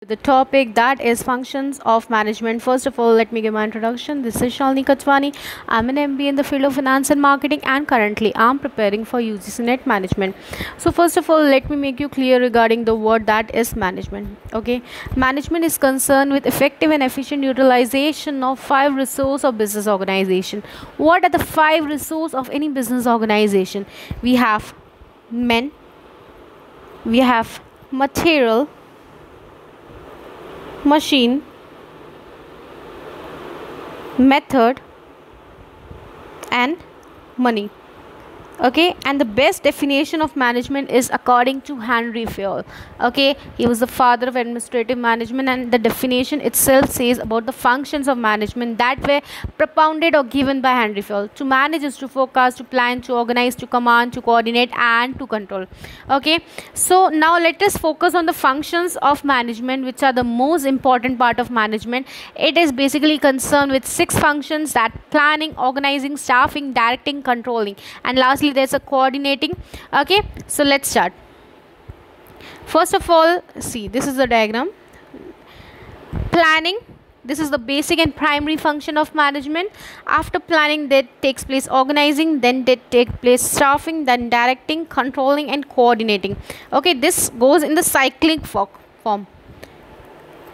The topic that is functions of management. First of all, let me give my introduction. This is Shalini Khatwani. I'm an MBA in the field of finance and marketing, and currently I'm preparing for UgCnet Management. So first of all, let me make you clear regarding the word that is management. Okay, management is concerned with effective and efficient utilization of 5 resources of business organization. What are the 5 resources of any business organization? We have men, we have material, machine, method, and money. Okay, and the best definition of management is according to Henry Fayol. Okay, he was the father of administrative management, and the definition itself says about the functions of management that were propounded or given by Henry Fayol. To manage is to forecast, to plan, to organize, to command, to coordinate, and to control. Okay, so now let us focus on the functions of management, which are the most important part of management. It is basically concerned with 6 functions: that planning, organizing, staffing, directing, controlling, and lastly there's a coordinating. Okay, so let's start. First of all, see, this is the diagram. Planning, this is the basic and primary function of management. After planning, there takes place organizing, then there take place staffing, then directing, controlling, and coordinating. Okay, this goes in the cyclic form.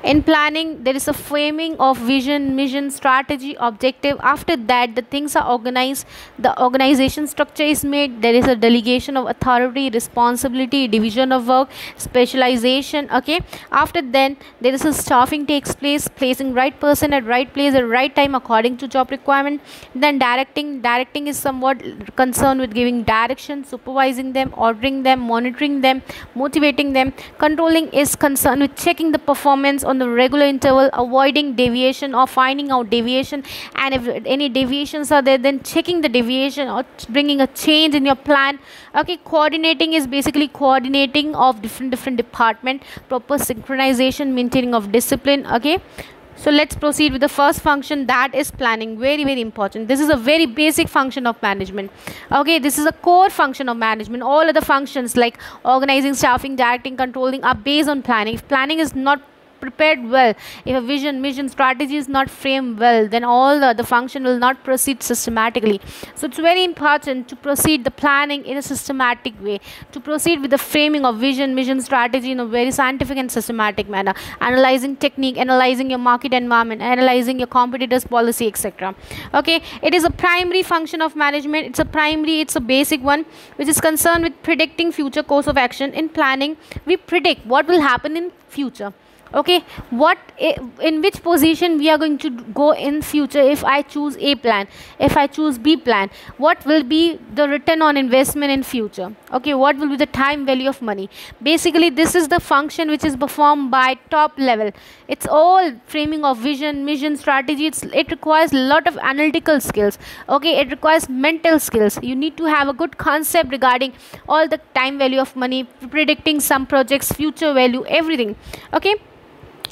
In planning, there is a framing of vision, mission, strategy, objective. After that, the things are organized, the organization structure is made, there is a delegation of authority, responsibility, division of work, specialization. Okay, after then there is a staffing takes place, placing right person at right place at right time according to job requirement. Then directing is somewhat concerned with giving direction, supervising them, ordering them, monitoring them, motivating them. Controlling is concerned with checking the performance on the regular interval, avoiding deviation or finding out deviation, and if any deviations are there, then checking the deviation or bringing a change in your plan. Okay, coordinating is basically coordinating of different department, proper synchronization, maintaining of discipline. Okay, so let's proceed with the first function, that is planning. Very important. This is a very basic function of management. Okay, this is a core function of management. All other functions like organizing, staffing, directing, controlling are based on planning. If planning is not prepared well, if a vision, mission, strategy is not framed well, then all the function will not proceed systematically. So it's very important to proceed the planning in a systematic way, to proceed with the framing of vision, mission, strategy in a very scientific and systematic manner, analyzing technique, analyzing your market environment, analyzing your competitors policy, etc. Okay, it is a primary function of management. It's a basic one, which is concerned with predicting future course of action. In planning, we predict what will happen in future. Okay, in which position we are going to go in future. If I choose A plan, if I choose B plan, what will be the return on investment in future? Okay, what will be the time value of money? Basically, this is the function which is performed by top level. It's all framing of vision, mission, strategy. It requires a lot of analytical skills. Okay, it requires mental skills. You need to have a good concept regarding all the time value of money, predicting some projects, future value, everything. Okay,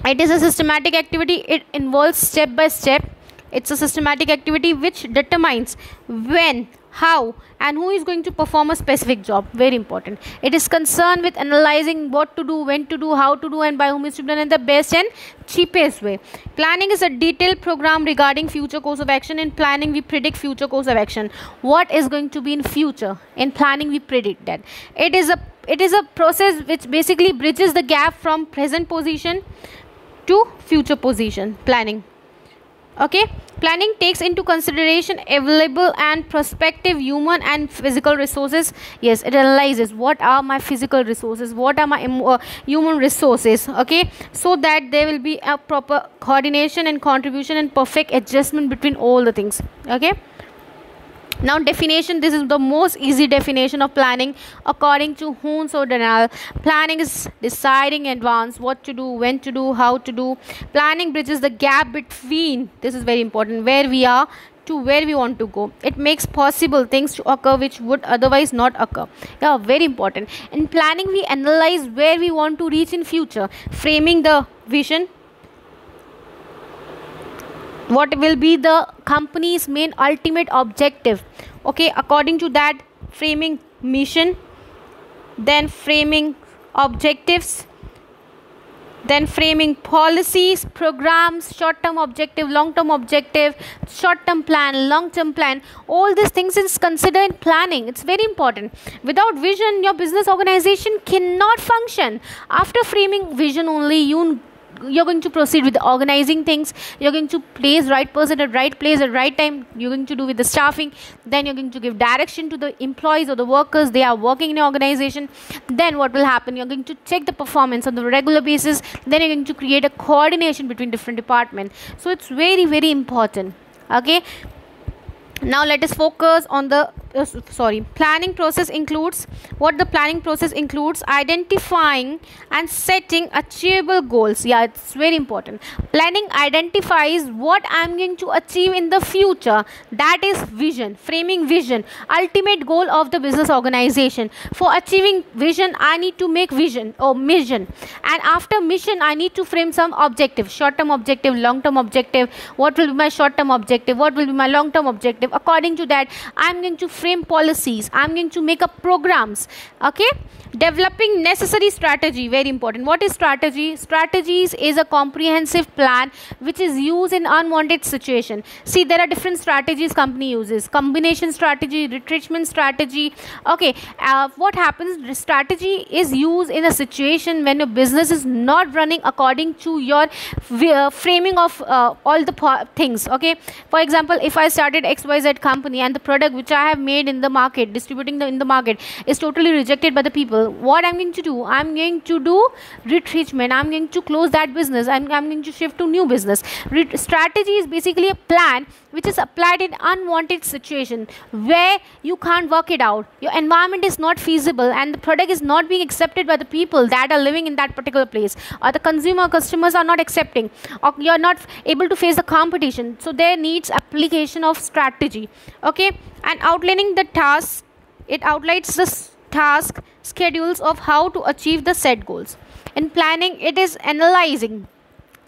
it is a systematic activity. It involves step by step. It's a systematic activity which determines when, how, and who is going to perform a specific job. Very important. It is concerned with analyzing what to do, when to do, how to do, and by whom is to be done in the best and cheapest way. Planning is a detailed program regarding future course of action. In planning, we predict future course of action. What is going to be in future? In planning, we predict that. It is a process which basically bridges the gap from present position to future position. Planning. Okay, planning takes into consideration available and prospective human and physical resources. Yes, it analyzes what are my physical resources, what are my human resources. Okay, so that there will be a proper coordination and contribution and perfect adjustment between all the things. Okay, now definition. This is the most easy definition of planning according to Hoons or Daniel. Planning is deciding in advance what to do, when to do, how to do. Planning bridges the gap between, this is very important, where we are to where we want to go. It makes possible things to occur which would otherwise not occur. Yeah, very important. In planning, we analyze where we want to reach in future, framing the vision, what will be the company's main ultimate objective. Okay, according to that, framing mission, then framing objectives, Then framing policies, programs, short-term objective, long-term objective, short-term plan, long-term plan. All these things is considered in planning. It's very important. Without vision, your business organization cannot function. After framing vision only, you're going to proceed with organizing things. You're going to place right person at right place at right time. You're going to do with the staffing. Then you're going to give direction to the employees or the workers. They are working in your organization. Then what will happen? You're going to check the performance on the regular basis. Then you're going to create a coordination between different departments. So it's very, very important. Okay. Now let us focus on the planning process includes what the planning process includes: identifying and setting achievable goals. Yeah, it's very important. Planning identifies what I'm going to achieve in the future. That is vision. Framing vision, ultimate goal of the business organization. For achieving vision, I need to make vision or mission, and after mission I need to frame some objective: short-term objective, long-term objective. What will be my short-term objective? What will be my long-term objective? According to that, I'm going to frame policies. I'm going to make up programs. Okay. Developing necessary strategy, very important. What is strategy? Strategies is a comprehensive plan which is used in unwanted situation. See, there are different strategies company uses: combination strategy, retrenchment strategy. Okay. What happens? Strategy is used in a situation when your business is not running according to your framing of all the things. Okay. For example, if I started XYZ company and the product which I have made in the market, distributing in the market, is totally rejected by the people, what I'm going to do? I'm going to do retrenchment. I'm going to close that business. I'm going to shift to new business. Strategy is basically a plan which is applied in unwanted situation where you can't work it out. Your environment is not feasible and the product is not being accepted by the people that are living in that particular place, or the customers are not accepting, or you're not able to face the competition. So there needs application of strategy. Okay. And outlining the task, it outlines the task schedules of how to achieve the set goals. In planning, it is analyzing.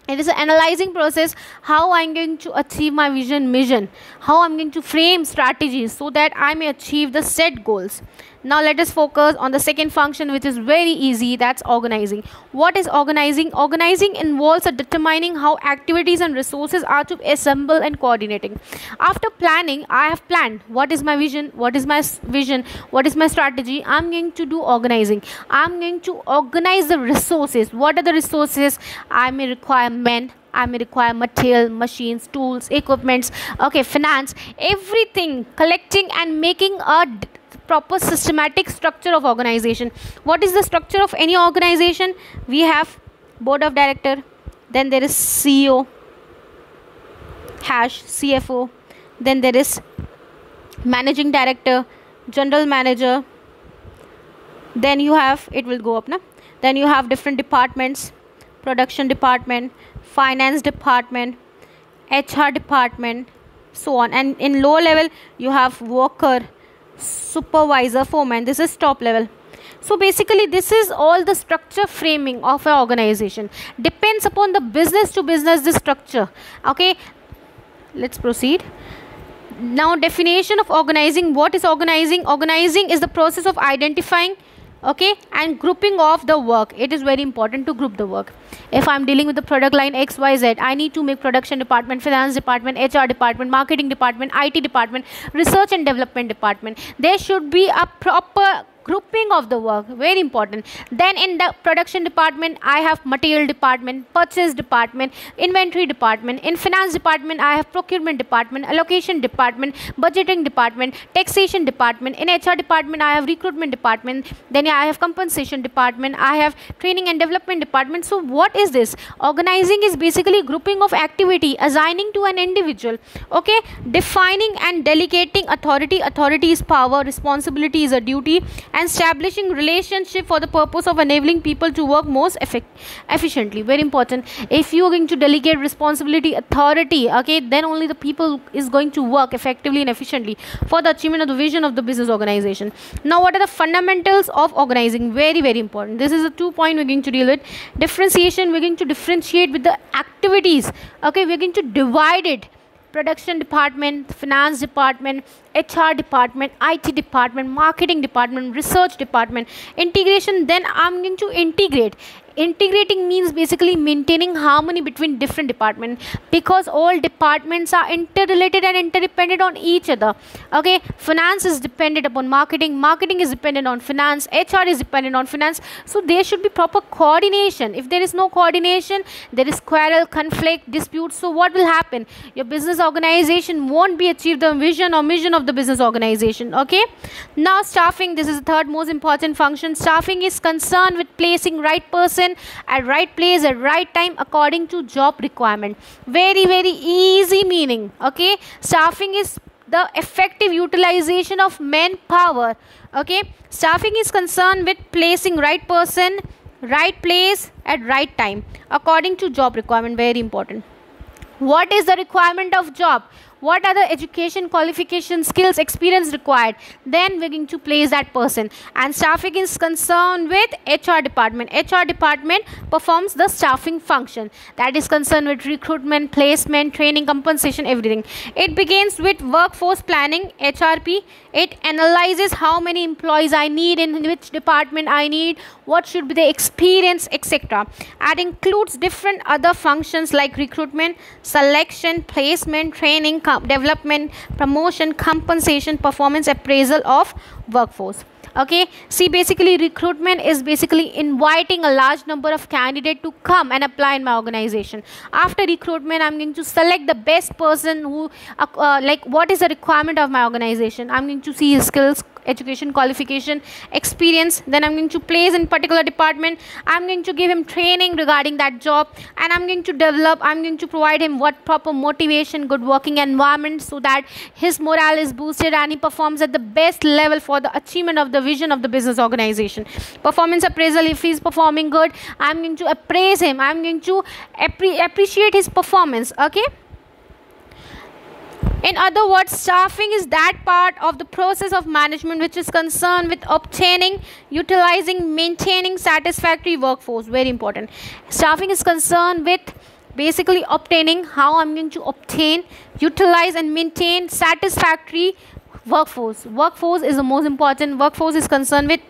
It is an analyzing process, how I'm going to achieve my mission, how I'm going to frame strategies so that I may achieve the set goals. Now let us focus on the second function, which is very easy. That's organizing. What is organizing? Organizing involves determining how activities and resources are to assemble and coordinating. After planning, I have planned what is my vision, what is my strategy. I'm going to do organizing. I'm going to organize the resources. What are the resources? I may require men, I may require material, machines, tools, equipments, okay, finance, everything, collecting and making a proper systematic structure of organization. What is the structure of any organization? We have board of director, then there is CEO CFO, then there is managing director, general manager, then you have, it will go up now, then you have different departments: production department, finance department, HR department, so on. And in low level you have worker, supervisor, foreman. This is top level. So basically this is all the structure framing of an organization. Depends upon the business to business, this structure. Okay, let's proceed. Now definition of organizing. What is organizing? Organizing is the process of identifying, okay, and grouping of the work. It is very important to group the work. If I'm dealing with the product line XYZ, I need to make production department, finance department, HR department, marketing department, IT department, research and development department. There should be a proper grouping of the work, very important. Then in the production department, I have material department, purchase department, inventory department. In finance department, I have procurement department, allocation department, budgeting department, taxation department. In HR department, I have recruitment department. Then I have compensation department, I have training and development department. So what is this? Organizing is basically grouping of activity, assigning to an individual, okay, defining and delegating authority. Authority is power, responsibility is a duty, and establishing relationship for the purpose of enabling people to work most efficiently. Very important. If you are going to delegate responsibility, authority, okay, then only the people is going to work effectively and efficiently for the achievement of the vision of the business organization. Now what are the fundamentals of organizing? Very, very important. This is a 2 point we're going to deal with. Differentiation, we're going to differentiate with the activities, okay, we're going to divide it: production department, finance department, HR department, IT department, marketing department, research department. Integration, then I'm going to integrate. Integrating means basically maintaining harmony between different departments, because all departments are interrelated and interdependent on each other. Okay, finance is dependent upon marketing, marketing is dependent on finance, HR is dependent on finance. So there should be proper coordination. If there is no coordination, there is quarrel, conflict, dispute. So what will happen? Your business organization won't be achieved the vision or mission of the business organization. Okay, now staffing, this is the third most important function. Staffing is concerned with placing right person at right place at right time according to job requirement. Very easy meaning. Okay, staffing is the effective utilization of manpower. Okay, staffing is concerned with placing right person, right place at right time according to job requirement. Very important. What is the requirement of job? What are the education, qualification, skills, experience required? Then we're going to place that person. And staffing is concerned with HR department. HR department performs the staffing function. That is concerned with recruitment, placement, training, compensation, everything. It begins with workforce planning, HRP. It analyzes how many employees I need, in which department I need, what should be the experience, etc. And includes different other functions like recruitment, selection, placement, training, development, promotion, compensation, performance appraisal of workforce. Okay, see, basically recruitment is basically inviting a large number of candidates to come and apply in my organization. After recruitment, I'm going to select the best person who like what is the requirement of my organization. I'm going to see his skills, education, qualification, experience. Then I'm going to place in particular department. I'm going to give him training regarding that job, and I'm going to provide him what proper motivation, good working environment, so that his morale is boosted and he performs at the best level for the achievement of the vision of the business organization. Performance appraisal, if he's performing good, I'm going to appraise him. I'm going to appreciate his performance. Okay, in other words, staffing is that part of the process of management which is concerned with obtaining, utilizing, maintaining satisfactory workforce. Very important. Staffing is concerned with basically obtaining, how I'm going to obtain, utilize and maintain satisfactory workforce. Workforce is the most important. Workforce is concerned with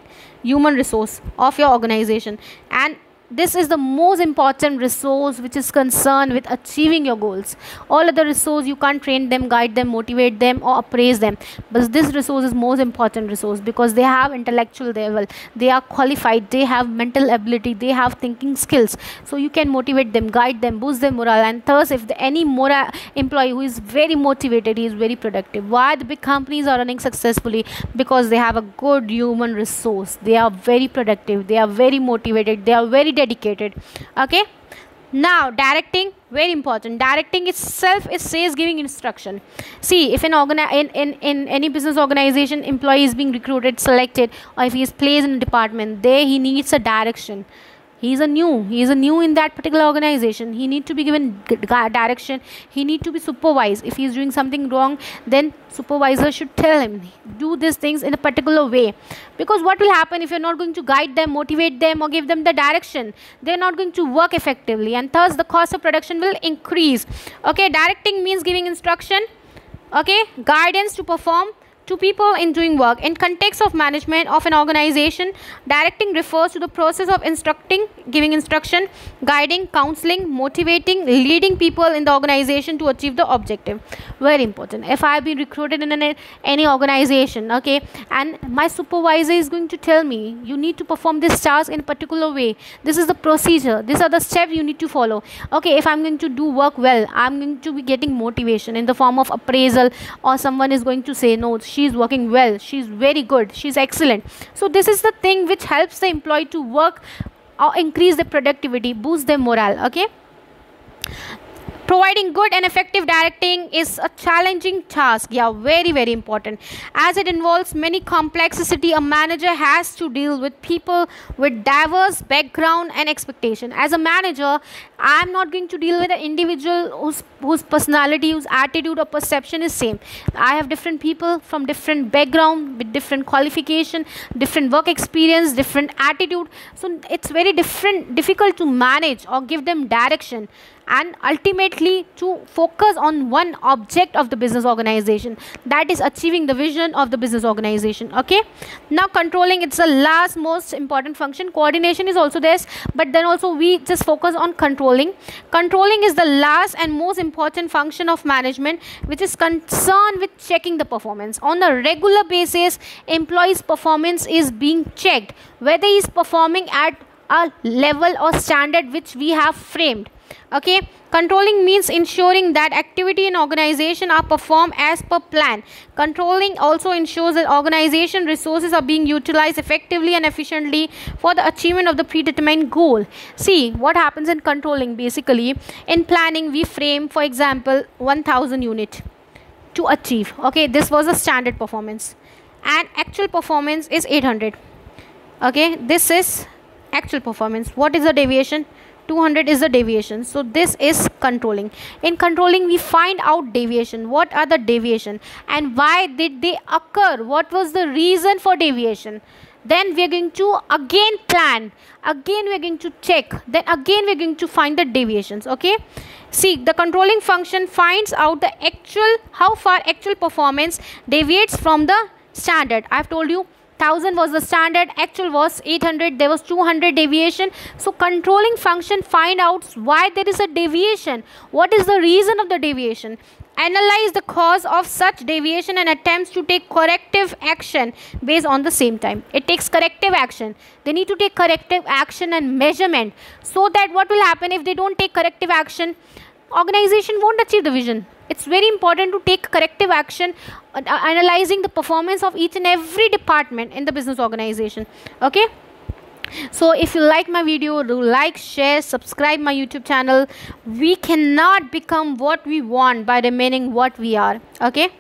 human resource of your organization, and this is the most important resource which is concerned with achieving your goals. All other resource, you can't train them, guide them, motivate them or appraise them, but this resource is most important resource, because they have intellectual level, they are qualified, they have mental ability, they have thinking skills. So you can motivate them, guide them, boost their morale, and thus if any employee who is very motivated, he is very productive. Why the big companies are running successfully? Because they have a good human resource. They are very productive, they are very motivated, they are very dedicated. Okay, now directing, very important. Directing itself is says giving instruction. See, if in any business organization, employee is being recruited, selected, or if he is placed in a department, there he needs a direction. He is a new in that particular organization. He needs to be given direction. He needs to be supervised. If he is doing something wrong, then supervisor should tell him, do these things in a particular way. Because what will happen if you're not going to guide them, motivate them or give them the direction? They're not going to work effectively, and thus the cost of production will increase. Okay, directing means giving instruction. Okay, guidance to perform to people in doing work. In context of management of an organization, directing refers to the process of instructing, giving instruction, guiding, counseling, motivating, leading people in the organization to achieve the objective. Very important. If I have been recruited in any organization, okay, and my supervisor is going to tell me, you need to perform this task in a particular way, this is the procedure, these are the steps you need to follow. Okay, if I'm going to do work well, I'm going to be getting motivation in the form of appraisal, or someone is going to say, no, she's working well, she's very good, she's excellent. So this is the thing which helps the employee to work or increase their productivity, boost their morale. Okay, providing good and effective directing is a challenging task. Yeah, very important, as it involves many complexity. A manager has to deal with people with diverse background and expectation. As a manager, I am not going to deal with an individual whose personality, whose attitude or perception is same. I have different people from different background with different qualification, different work experience, different attitude. So it's very difficult to manage or give them direction. And ultimately completely to focus on one object of the business organization, that is achieving the vision of the business organization. Okay, now controlling, it's the last most important function. Coordination is also this, but then also we just focus on controlling. Controlling is the last and most important function of management, which is concerned with checking the performance. On a regular basis, employees' performance is being checked, whether he is performing at a level or standard which we have framed. Okay, controlling means ensuring that activity in organization are performed as per plan. Controlling also ensures that organization resources are being utilized effectively and efficiently for the achievement of the predetermined goal. See what happens in controlling. Basically, in planning we frame, for example, 1000 unit to achieve. Okay, this was a standard performance and actual performance is 800. Okay, this is actual performance. What is the deviation? 200 is the deviation. So this is controlling. In controlling we find out deviation. What are the deviation and why did they occur? What was the reason for deviation? Then we are going to again plan, again we are going to check, then again we are going to find the deviations. Okay, see, the controlling function finds out the actual, how far actual performance deviates from the standard. I have told you 1000 was the standard, actual was 800, there was 200 deviation. So controlling function find out why there is a deviation, what is the reason of the deviation, analyze the cause of such deviation and attempts to take corrective action based on the same time. It takes corrective action. They need to take corrective action and measurement, so that what will happen if they don't take corrective action, organization won't achieve the vision. It's very important to take corrective action, analyzing the performance of each and every department in the business organization. Okay, so if you like my video, do like, share, subscribe my YouTube channel. We cannot become what we want by remaining what we are. Okay.